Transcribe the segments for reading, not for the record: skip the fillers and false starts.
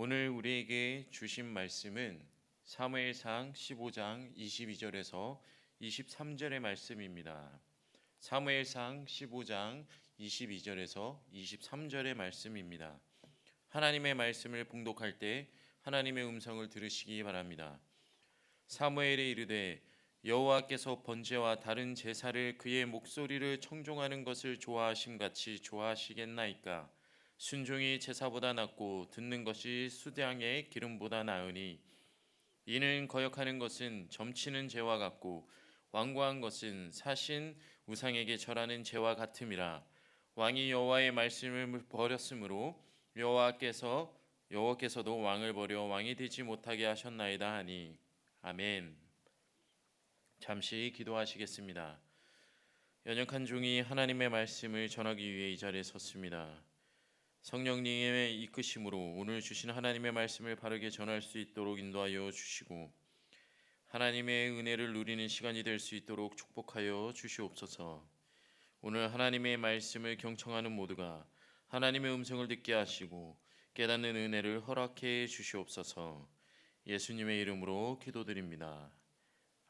오늘 우리에게 주신 말씀은 사무엘상 15장 22절에서 23절의 말씀입니다. 사무엘상 15장 22절에서 23절의 말씀입니다. 하나님의 말씀을 봉독할 때 하나님의 음성을 들으시기 바랍니다. 사무엘이 이르되 여호와께서 번제와 다른 제사를 그의 목소리를 청종하는 것을 좋아하심같이 좋아하시겠나이까. 순종이 제사보다 낫고 듣는 것이 수량의 기름보다 나으니 이는 거역하는 것은 점치는 죄와 같고 완고한 것은 사신 우상에게 절하는 죄와 같음이라. 왕이 여호와의 말씀을 버렸으므로 여호와께서도 왕을 버려 왕이 되지 못하게 하셨나이다 하니. 아멘. 잠시 기도하시겠습니다. 연약한 종이 하나님의 말씀을 전하기 위해 이 자리에 섰습니다. 성령님의 이끄심으로 오늘 주신 하나님의 말씀을 바르게 전할 수 있도록 인도하여 주시고 하나님의 은혜를 누리는 시간이 될 수 있도록 축복하여 주시옵소서. 오늘 하나님의 말씀을 경청하는 모두가 하나님의 음성을 듣게 하시고 깨닫는 은혜를 허락해 주시옵소서. 예수님의 이름으로 기도드립니다.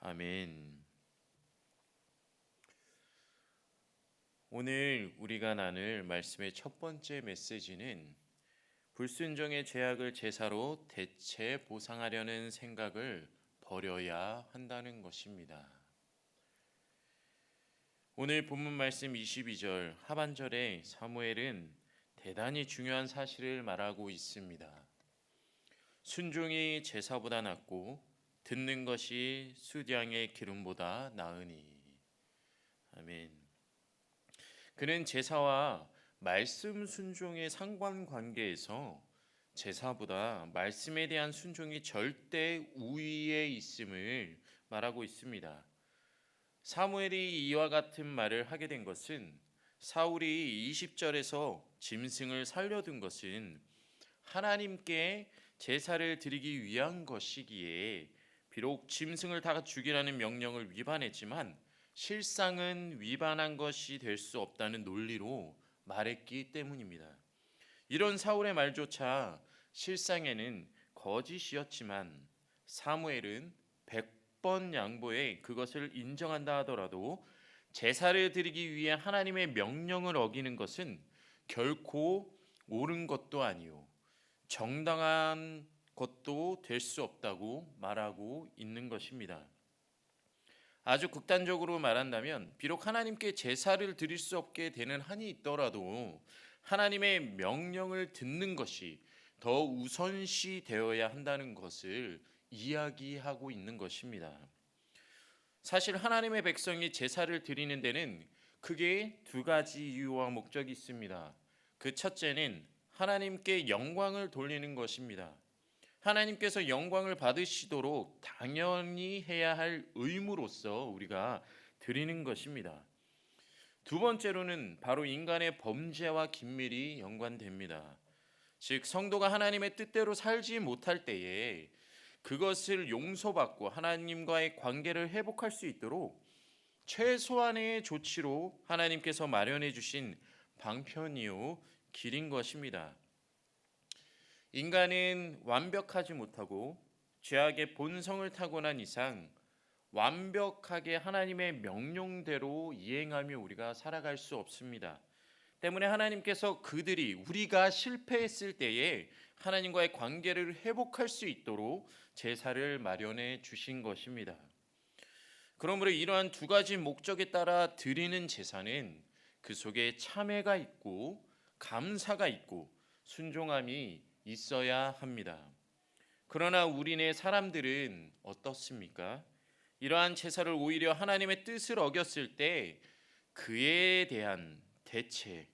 아멘. 오늘 우리가 나눌 말씀의 첫 번째 메시지는 불순종의 죄악을 제사로 대체 보상하려는 생각을 버려야 한다는 것입니다. 오늘 본문 말씀 22절 하반절에 사무엘은 대단히 중요한 사실을 말하고 있습니다. 순종이 제사보다 낫고 듣는 것이 수량의 기름보다 나으니. 아멘. 그는 제사와 말씀 순종의 상관관계에서 제사보다 말씀에 대한 순종이 절대 우위에 있음을 말하고 있습니다. 사무엘이 이와 같은 말을 하게 된 것은 사울이 20절에서 짐승을 살려둔 것은 하나님께 제사를 드리기 위한 것이기에 비록 짐승을 다 죽이라는 명령을 위반했지만 실상은 위반한 것이 될 수 없다는 논리로 말했기 때문입니다. 이런 사울의 말조차 실상에는 거짓이었지만 사무엘은 100번 양보해 그것을 인정한다 하더라도 제사를 드리기 위해 하나님의 명령을 어기는 것은 결코 옳은 것도 아니요 정당한 것도 될 수 없다고 말하고 있는 것입니다. 아주 극단적으로 말한다면 비록 하나님께 제사를 드릴 수 없게 되는 한이 있더라도 하나님의 명령을 듣는 것이 더 우선시 되어야 한다는 것을 이야기하고 있는 것입니다. 사실 하나님의 백성이 제사를 드리는 데는 크게 두 가지 이유와 목적이 있습니다. 그 첫째는 하나님께 영광을 돌리는 것입니다. 하나님께서 영광을 받으시도록 당연히 해야 할 의무로서 우리가 드리는 것입니다. 두 번째로는 바로 인간의 범죄와 긴밀히 연관됩니다. 즉 성도가 하나님의 뜻대로 살지 못할 때에 그것을 용서받고 하나님과의 관계를 회복할 수 있도록 최소한의 조치로 하나님께서 마련해 주신 방편이요 길인 것입니다. 인간은 완벽하지 못하고 죄악의 본성을 타고난 이상 완벽하게 하나님의 명령대로 이행하며 우리가 살아갈 수 없습니다. 때문에 하나님께서 우리가 실패했을 때에 하나님과의 관계를 회복할 수 있도록 제사를 마련해 주신 것입니다. 그러므로 이러한 두 가지 목적에 따라 드리는 제사는 그 속에 참회가 있고 감사가 있고 순종함이 있어야 합니다. 그러나 우리네 사람들은 어떻습니까? 이러한 제사를 오히려 하나님의 뜻을 어겼을 때 그에 대한 대체,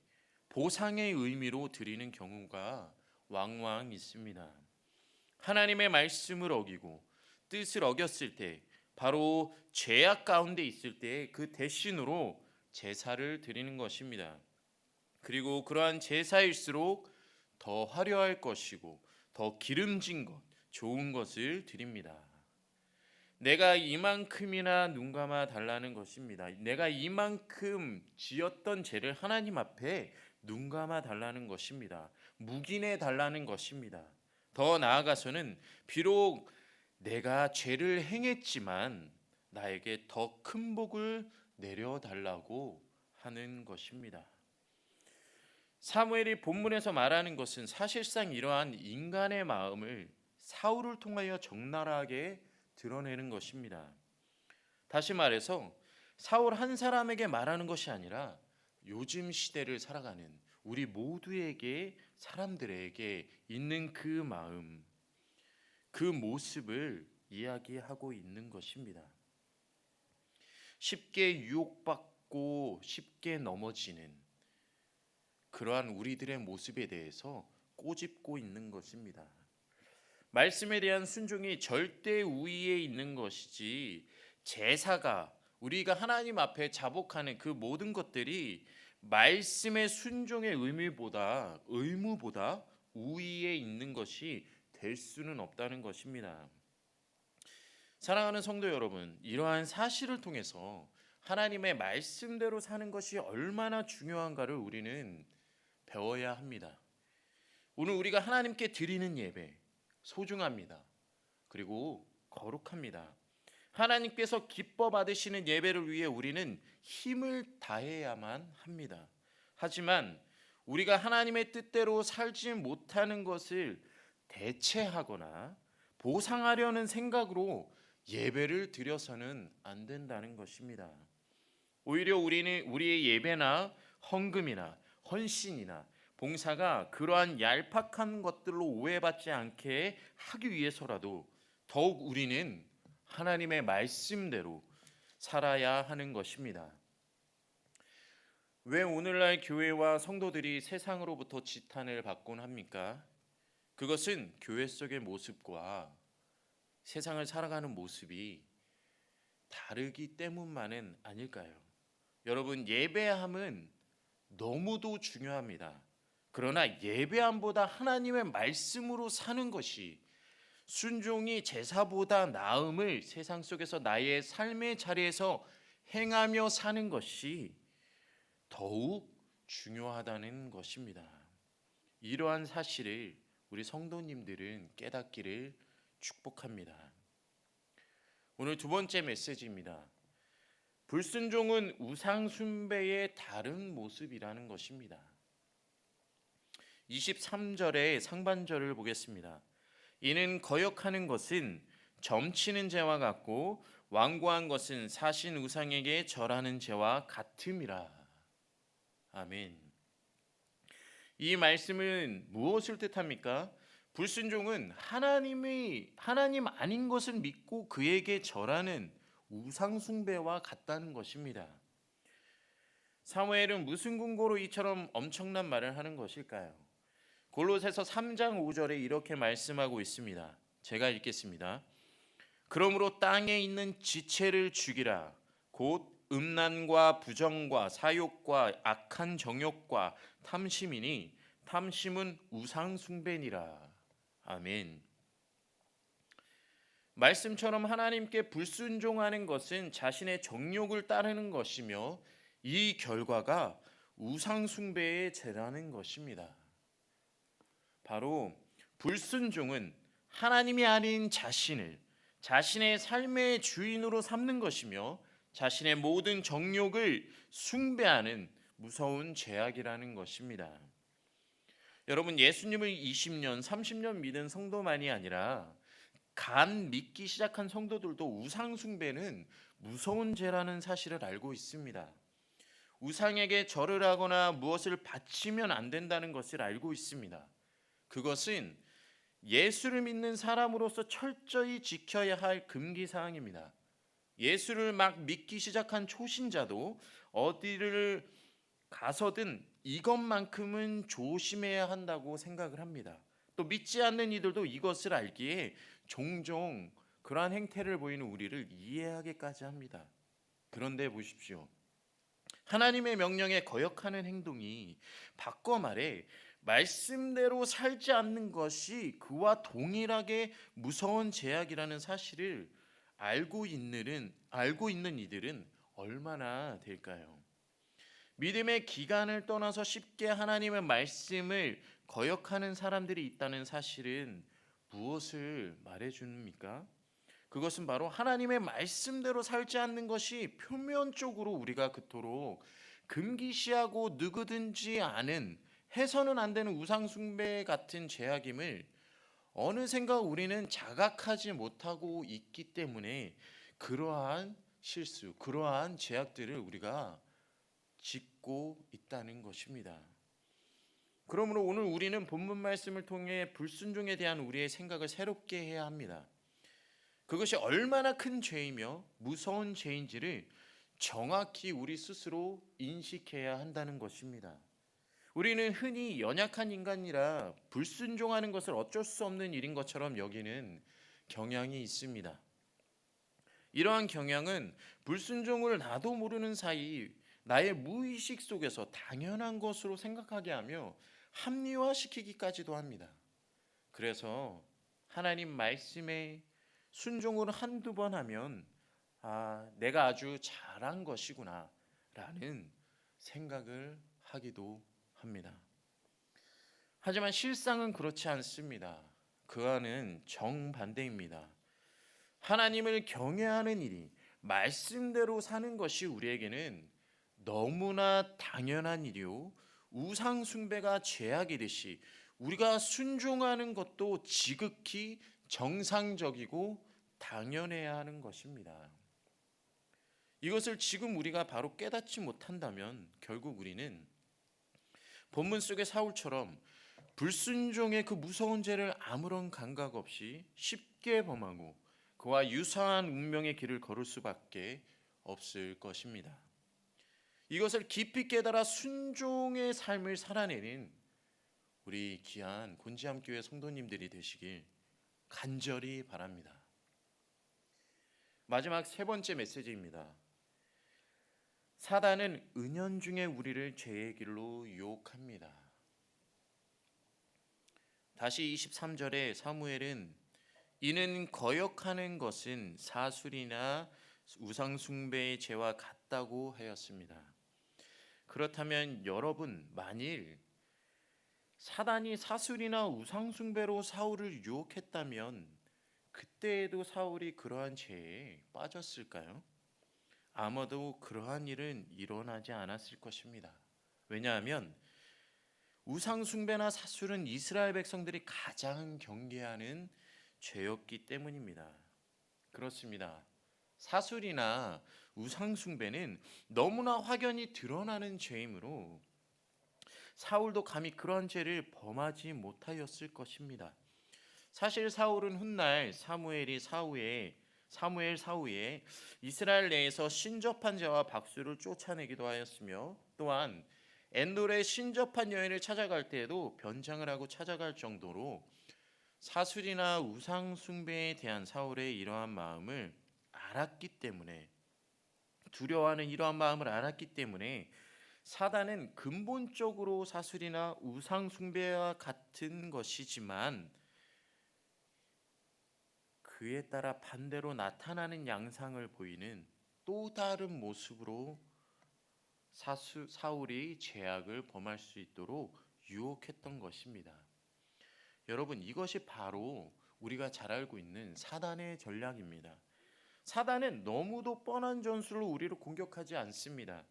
보상의 의미로 드리는 경우가 왕왕 있습니다. 하나님의 말씀을 어기고 뜻을 어겼을 때 바로 죄악 가운데 있을 때 그 대신으로 제사를 드리는 것입니다. 그리고 그러한 제사일수록 더 화려할 것이고 더 기름진 것, 좋은 것을 드립니다. 내가 이만큼이나 눈 감아 달라는 것입니다. 내가 이만큼 지었던 죄를 하나님 앞에 눈 감아 달라는 것입니다. 묵인해 달라는 것입니다. 더 나아가서는 비록 내가 죄를 행했지만 나에게 더 큰 복을 내려달라고 하는 것입니다. 사무엘이 본문에서 말하는 것은 사실상 이러한 인간의 마음을 사울을 통하여 적나라하게 드러내는 것입니다. 다시 말해서 사울 한 사람에게 말하는 것이 아니라 요즘 시대를 살아가는 우리 모두에게, 사람들에게 있는 그 마음, 그 모습을 이야기하고 있는 것입니다. 쉽게 유혹받고 쉽게 넘어지는 그러한 우리들의 모습에 대해서 꼬집고 있는 것입니다. 말씀에 대한 순종이 절대 우위에 있는 것이지, 제사가, 우리가 하나님 앞에 자복하는 그 모든 것들이 말씀의 순종의 의무보다 우위에 있는 것이 될 수는 없다는 것입니다. 사랑하는 성도 여러분, 이러한 사실을 통해서 하나님의 말씀대로 사는 것이 얼마나 중요한가를 우리는 배워야 합니다. 오늘 우리가 하나님께 드리는 예배 소중합니다. 그리고 거룩합니다. 하나님께서 기뻐 받으시는 예배를 위해 우리는 힘을 다해야만 합니다. 하지만 우리가 하나님의 뜻대로 살지 못하는 것을 대체하거나 보상하려는 생각으로 예배를 드려서는 안 된다는 것입니다. 오히려 우리는 우리의 예배나 헌금이나 헌신이나 봉사가 그러한 얄팍한 것들로 오해받지 않게 하기 위해서라도 더욱 우리는 하나님의 말씀대로 살아야 하는 것입니다. 왜 오늘날 교회와 성도들이 세상으로부터 지탄을 받곤 합니까? 그것은 교회 속의 모습과 세상을 살아가는 모습이 다르기 때문만은 아닐까요? 여러분, 예배함은 너무도 중요합니다. 그러나 예배함보다 하나님의 말씀으로 사는 것이, 순종이 제사보다 나음을 세상 속에서 나의 삶의 자리에서 행하며 사는 것이 더욱 중요하다는 것입니다. 이러한 사실을 우리 성도님들은 깨닫기를 축복합니다. 오늘 두 번째 메시지입니다. 불순종은 우상 숭배의 다른 모습이라는 것입니다. 23절의 상반절을 보겠습니다. 이는 거역하는 것은 점치는 죄와 같고 완고한 것은 사신 우상에게 절하는 죄와 같음이라. 아멘. 이 말씀은 무엇을 뜻합니까? 불순종은 하나님 아닌 것을 믿고 그에게 절하는 우상 숭배와 같다는 것입니다. 사무엘은 무슨 근거로 이처럼 엄청난 말을 하는 것일까요? 골로새서 3장 5절에 이렇게 말씀하고 있습니다. 제가 읽겠습니다. 그러므로 땅에 있는 지체를 죽이라. 곧 음란과 부정과 사욕과 악한 정욕과 탐심이니 탐심은 우상 숭배니라. 아멘. 말씀처럼 하나님께 불순종하는 것은 자신의 정욕을 따르는 것이며 이 결과가 우상 숭배의 죄라는 것입니다. 바로 불순종은 하나님이 아닌 자신의 삶의 주인으로 삼는 것이며 자신의 모든 정욕을 숭배하는 무서운 죄악이라는 것입니다. 여러분, 예수님을 20년, 30년 믿은 성도만이 아니라 간 믿기 시작한 성도들도 우상 숭배는 무서운 죄라는 사실을 알고 있습니다. 우상에게 절을 하거나 무엇을 바치면 안 된다는 것을 알고 있습니다. 그것은 예수를 믿는 사람으로서 철저히 지켜야 할 금기사항입니다. 예수를 막 믿기 시작한 초신자도 어디를 가서든 이것만큼은 조심해야 한다고 생각을 합니다. 또 믿지 않는 이들도 이것을 알기에 종종 그러한 행태를 보이는 우리를 이해하게까지 합니다. 그런데 보십시오. 하나님의 명령에 거역하는 행동이 바꿔 말해 말씀대로 살지 않는 것이 그와 동일하게 무서운 죄악이라는 사실을 알고 있는 이들은 얼마나 될까요? 믿음의 기간을 떠나서 쉽게 하나님의 말씀을 거역하는 사람들이 있다는 사실은 무엇을 말해줍니까? 그것은 바로 하나님의 말씀대로 살지 않는 것이 표면적으로 우리가 그토록 금기시하고 누구든지 아는 해서는 안 되는 우상숭배 같은 죄악임을 어느샌가 우리는 자각하지 못하고 있기 때문에 그러한 실수, 그러한 죄악들을 우리가 짓고 있다는 것입니다. 그러므로 오늘 우리는 본문 말씀을 통해 불순종에 대한 우리의 생각을 새롭게 해야 합니다. 그것이 얼마나 큰 죄이며 무서운 죄인지를 정확히 우리 스스로 인식해야 한다는 것입니다. 우리는 흔히 연약한 인간이라 불순종하는 것을 어쩔 수 없는 일인 것처럼 여기는 경향이 있습니다. 이러한 경향은 불순종을 나도 모르는 사이 나의 무의식 속에서 당연한 것으로 생각하게 하며 합리화시키기까지도 합니다. 그래서 하나님 말씀에 순종을 한두 번 하면 내가 아주 잘한 것이구나 라는 생각을 하기도 합니다. 하지만 실상은 그렇지 않습니다. 그와는 정반대입니다. 하나님을 경외하는 일이 말씀대로 사는 것이 우리에게는 너무나 당연한 일이요 우상 숭배가 죄악이듯이 우리가 순종하는 것도 지극히 정상적이고 당연해야 하는 것입니다. 이것을 지금 우리가 바로 깨닫지 못한다면 결국 우리는 본문 속의 사울처럼 불순종의 그 무서운 죄를 아무런 감각 없이 쉽게 범하고 그와 유사한 운명의 길을 걸을 수밖에 없을 것입니다. 이것을 깊이 깨달아 순종의 삶을 살아내는 우리 귀한 곤지암교회 성도님들이 되시길 간절히 바랍니다. 마지막 세 번째 메시지입니다. 사단은 은연중에 우리를 죄의 길로 유혹합니다. 다시 23절에 사무엘은 이는 거역하는 것은 사술이나 우상숭배의 죄와 같다고 하였습니다. 그렇다면 여러분, 만일 사단이 사술이나 우상숭배로 사울을 유혹했다면 그때에도 사울이 그러한 죄에 빠졌을까요? 아마도 그러한 일은 일어나지 않았을 것입니다. 왜냐하면 우상숭배나 사술은 이스라엘 백성들이 가장 경계하는 죄였기 때문입니다. 그렇습니다. 사술이나 우상숭배는 너무나 확연히 드러나는 죄이므로 사울도 감히 그러한 죄를 범하지 못하였을 것입니다. 사실 사울은 훗날 사무엘 사후에 이스라엘 내에서 신접한 자와 박수를 쫓아내기도 하였으며 또한 엔돌의 신접한 여인을 찾아갈 때에도 변장을 하고 찾아갈 정도로 사술이나 우상 숭배에 대한 사울의 이러한 마음을 알았기 때문에 두려워하는 이러한 마음을 알았기 때문에 사단은 근본적으로 사술이나 우상 숭배와 같은 것이지만 그에 따라 반대로 나타나는 양상을 보이는 또 다른 모습으로 사울이 죄악을 범할 수 있도록 유혹했던 것입니다. 여러분, 이것이 바로 우리가 잘 알고 있는 사단의 전략입니다. 사단은 너무도 뻔한 전술로 우리를 공격하지 않습니다.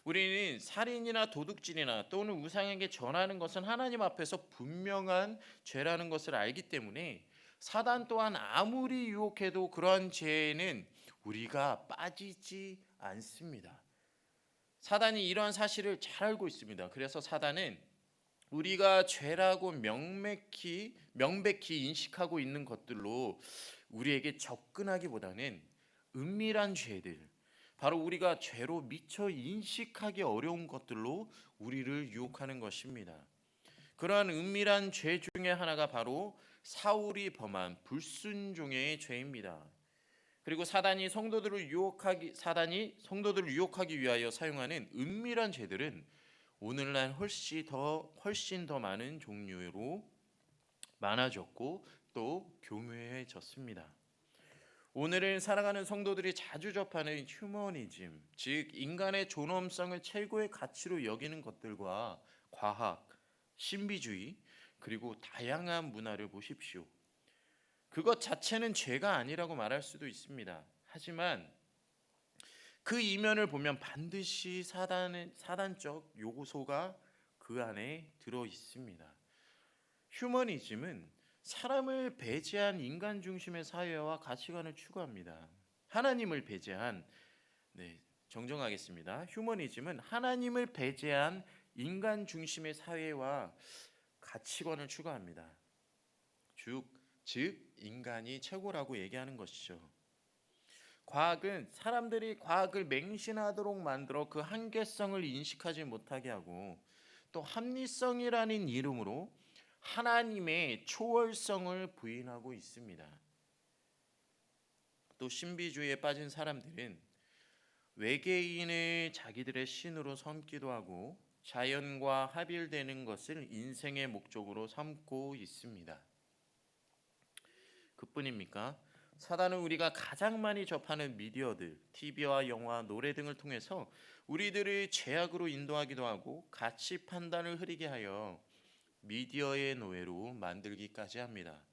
우리는 살인이나 도둑질이나 또는 우상에게 전하는 것은 하나님 앞에서 분명한 죄라는 것을 알기 때문에 사단 또한 아무리 유혹해도 그러한 죄에는 우리가 빠지지 않습니다. 사단이 이러한 사실을 잘 알고 있습니다. 그래서 사단은 우리가 죄라고 명백히 인식하고 있는 것들로 우리에게 접근하기보다는 은밀한 죄들, 바로 우리가 죄로 미처 인식하기 어려운 것들로 우리를 유혹하는 것입니다. 그러한 은밀한 죄 중에 하나가 바로 사울이 범한 불순종의 죄입니다. 그리고 사단이 성도들을 유혹하기 위하여 사용하는 은밀한 죄들은 오늘날 훨씬 더 많은 종류로 많아졌고 또 교묘해졌습니다. 오늘은 살아가는 성도들이 자주 접하는 휴머니즘, 즉 인간의 존엄성을 최고의 가치로 여기는 것들과 과학, 신비주의, 그리고 다양한 문화를 보십시오. 그것 자체는 죄가 아니라고 말할 수도 있습니다. 하지만 그 이면을 보면 반드시 사단적 요소가 그 안에 들어 있습니다. 휴머니즘은 사람을 배제한 인간 중심의 사회와 가치관을 추구합니다. 하나님을 배제한, 정정하겠습니다. 휴머니즘은 하나님을 배제한 인간 중심의 사회와 가치관을 추구합니다. 즉 인간이 최고라고 얘기하는 것이죠. 과학은 사람들이 과학을 맹신하도록 만들어 그 한계성을 인식하지 못하게 하고, 또 합리성이라는 이름으로 하나님의 초월성을 부인하고 있습니다. 또 신비주의에 빠진 사람들은 외계인을 자기들의 신으로 삼기도 하고 자연과 합일되는 것을 인생의 목적으로 삼고 있습니다. 그뿐입니까? 사단은 우리가 가장 많이 접하는 미디어들, TV와 영화, 노래 등을 통해서 우리들을 죄악으로 인도하기도 하고 가치 판단을 흐리게 하여 미디어의 노예로 만들기까지 합니다.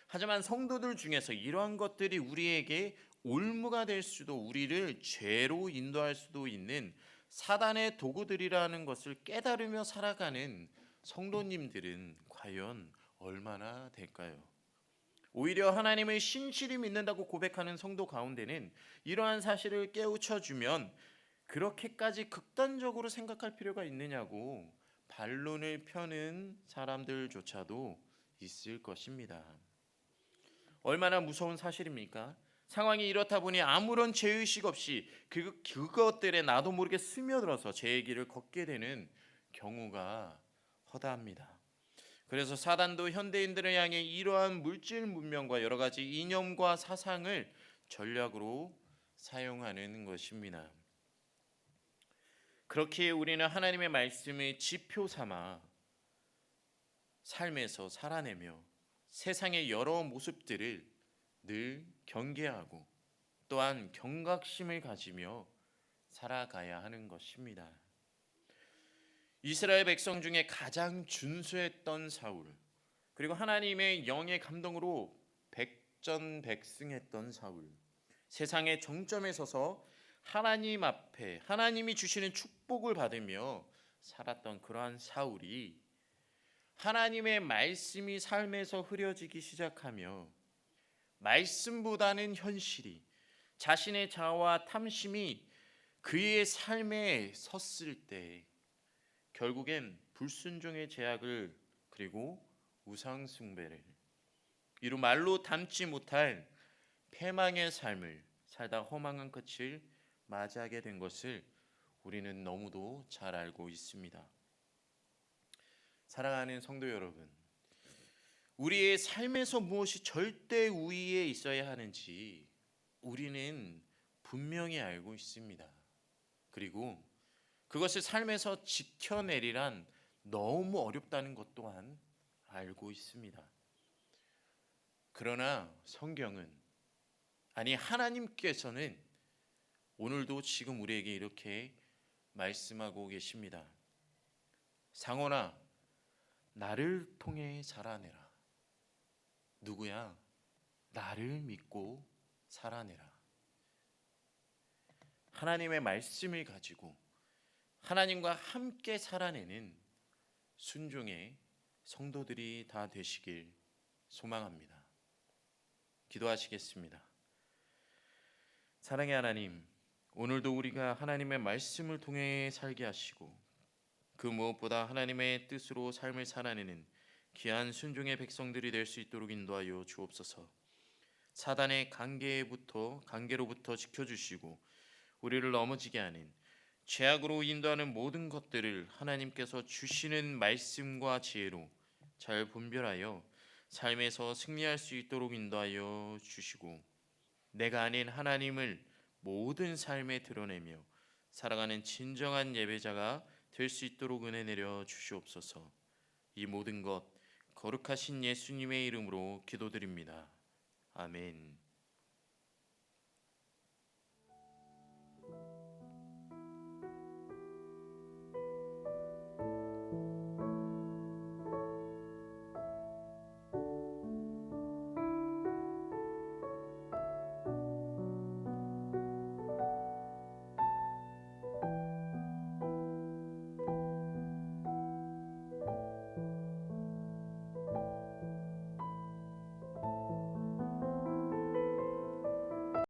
하지만 성도들 중에서 이러한 것들이 우리에게 올무가 될 수도, 우리를 죄로 인도할 수도 있는 사단의 도구들이라는 것을 깨달으며 살아가는 성도님들은 과연 얼마나 될까요? 오히려 하나님을 신실히 믿는다고 고백하는 성도 가운데는 이러한 사실을 깨우쳐주면 그렇게까지 극단적으로 생각할 필요가 있느냐고 반론을 펴는 사람들조차도 있을 것입니다. 얼마나 무서운 사실입니까? 상황이 이렇다 보니 아무런 죄의식 없이 그것들에 나도 모르게 스며들어서 죄의 길을 걷게 되는 경우가 허다합니다. 그래서 사단도 현대인들을 향해 이러한 물질 문명과 여러 가지 이념과 사상을 전략으로 사용하는 것입니다. 그렇게 우리는 하나님의 말씀을 지표 삼아 삶에서 살아내며 세상의 여러 모습들을 늘 경계하고 또한 경각심을 가지며 살아가야 하는 것입니다. 이스라엘 백성 중에 가장 준수했던 사울, 그리고 하나님의 영의 감동으로 백전백승했던 사울, 세상의 정점에 서서 하나님 앞에 하나님이 주시는 축복을 받으며 살았던 그러한 사울이 하나님의 말씀이 삶에서 흐려지기 시작하며 말씀보다는 현실이, 자신의 자아와 탐심이 그의 삶에 섰을 때 결국엔 불순종의 죄악을, 그리고 우상 숭배를, 이루 말로 담지 못할 패망의 삶을 살다 허망한 끝을 맞이하게 된 것을 우리는 너무도 잘 알고 있습니다. 사랑하는 성도 여러분, 우리의 삶에서 무엇이 절대 우위에 있어야 하는지 우리는 분명히 알고 있습니다. 그리고 그것을 삶에서 지켜내리란 너무 어렵다는 것 또한 알고 있습니다. 그러나 성경은, 아니 하나님께서는 오늘도 지금 우리에게 이렇게 말씀하고 계십니다. 상원아, 나를 통해 살아내라. 누구야? 나를 믿고 살아내라. 하나님의 말씀을 가지고 하나님과 함께 살아내는 순종의 성도들이 다 되시길 소망합니다. 기도하시겠습니다. 사랑의 하나님, 오늘도 우리가 하나님의 말씀을 통해 살게 하시고 그 무엇보다 하나님의 뜻으로 삶을 살아내는 귀한 순종의 백성들이 될 수 있도록 인도하여 주옵소서. 사단의 관계로부터 지켜주시고 우리를 넘어지게 하는 죄악으로 인도하는 모든 것들을 하나님께서 주시는 말씀과 지혜로 잘 분별하여 삶에서 승리할 수 있도록 인도하여 주시고, 내가 아닌 하나님을 모든 삶에 드러내며 살아가는 진정한 예배자가 될 수 있도록 은혜 내려 주시옵소서. 이 모든 것 거룩하신 예수님의 이름으로 기도드립니다. 아멘.